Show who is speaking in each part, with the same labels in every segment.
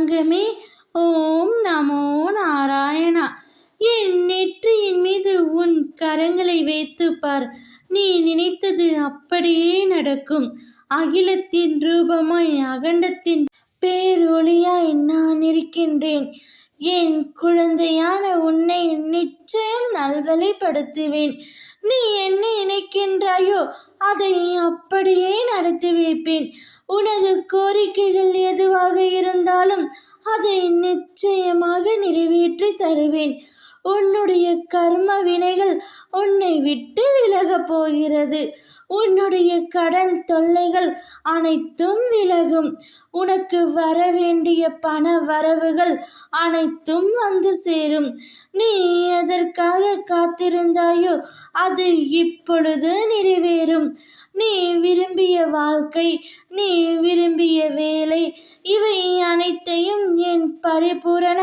Speaker 1: தங்கமே. ஓம் நமோ நாராயணா. என் நெற்றியின் மீது உன் கரங்களை வைத்து பார். நீ நினைத்தது அப்படியே நடக்கும். அகிலத்தின் ரூபமாய் அகண்டத்தின் பேரொளியாய் நான் இருக்கின்றேன். என் குழந்தையான உன்னை நிச்சயம் நல்வழிப்படுத்துவேன். நீ என்ன நினைக்கின்றாயோ அதை அப்படியே நடத்தி வைப்பேன். உனது கோரிக்கைகள் எதுவாக இருந்தாலும் அதை நிச்சயமாக நிறைவேற்றி தருவேன். உன்னுடைய கர்ம வினைகள் உன்னை விட்டு விலகப் போகிறது. உன்னுடைய கடன் தொல்லைகள் அனைத்தும் விலகும். உனக்கு வர வேண்டிய பண வரவுகள் அனைத்தும் வந்து சேரும். நீ எதற்காக காத்திருந்தாயோ அது இப்பொழுது நிறைவேறும். நீ விரும்பிய வாழ்க்கை, நீ விரும்பிய வேலை, இவை அனைத்தையும் என் பரிபூரண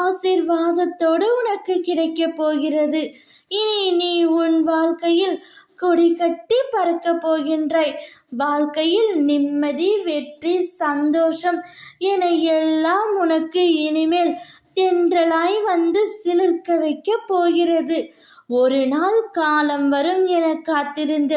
Speaker 1: ஆசீர்வாதத்தோடு உனக்கு கிடைக்கப் போகிறது. இனி நீ உன் வாழ்க்கையில் கொடி கட்டி பறக்கப் போகின்றாய். வாழ்க்கையில் நிம்மதி, வெற்றி, சந்தோஷம் என எல்லாம் உனக்கு இனிமேல் தென்றலாய் வந்து சிலிர்க்க வைக்கப் போகிறது. ஒரு நாள் காலம் வரும் என காத்திருந்த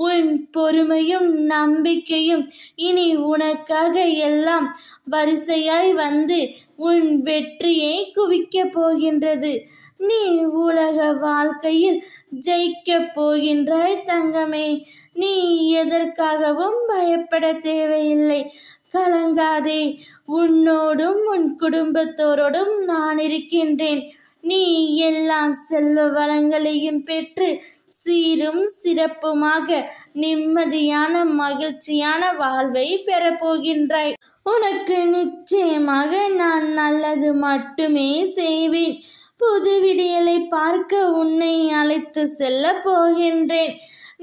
Speaker 1: உன் பொறுமையும் நம்பிக்கையும் இனி உனக்காக எல்லாம் வரிசையாய் வந்து உன் வெற்றியை குவிக்கப் போகின்றது. நீ உலக வாழ்க்கையில் ஜெயிக்கப் போகின்றாய் தங்கமே. நீ எதற்காகவும் பயப்பட தேவையில்லை. கலங்காதே. உன்னோடும் உன் குடும்பத்தோரோடும் நான் இருக்கின்றேன். நீ எல்லா செல்வ வளங்களையும் பெற்று சீரும் சிறப்புமாக நிம்மதியான மகிழ்ச்சியான வாழ்வை பெறப்போகின்றாய். உனக்கு நிச்சயமாக நான் நல்லது மட்டுமே செய்வேன். புது விடியலை பார்க்க உன்னை அழைத்து செல்ல போகின்றேன்.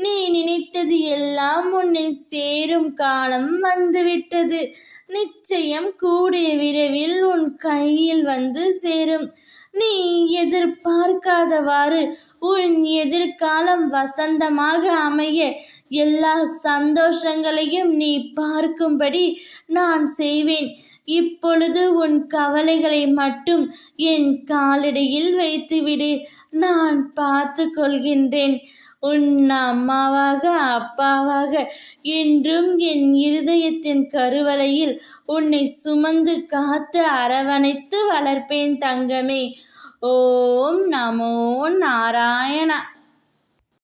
Speaker 1: நீ நினைத்தது எல்லாம் உன்னை சேரும் காலம் வந்துவிட்டது. நிச்சயம் கூடிய விரைவில் உன் கையில் வந்து சேரும். நீ எதிர்பார்க்காதவாறு உன் எதிர்காலம் வசந்தமாக அமைய எல்லா சந்தோஷங்களையும் நீ பார்க்கும்படி நான் செய்வேன். இப்பொழுது உன் கவலைகளை மட்டும் என் காலடியில் வைத்துவிடு. நான் பார்த்து கொள்கின்றேன். உன் அம்மாவாக அப்பாவாக என்றும் என் இருதயத்தின் கருவளையில் உன்னை சுமந்து காத்து அரவணைத்து வளர்ப்பேன் தங்கமே. ஓம் நமோ நாராயணா.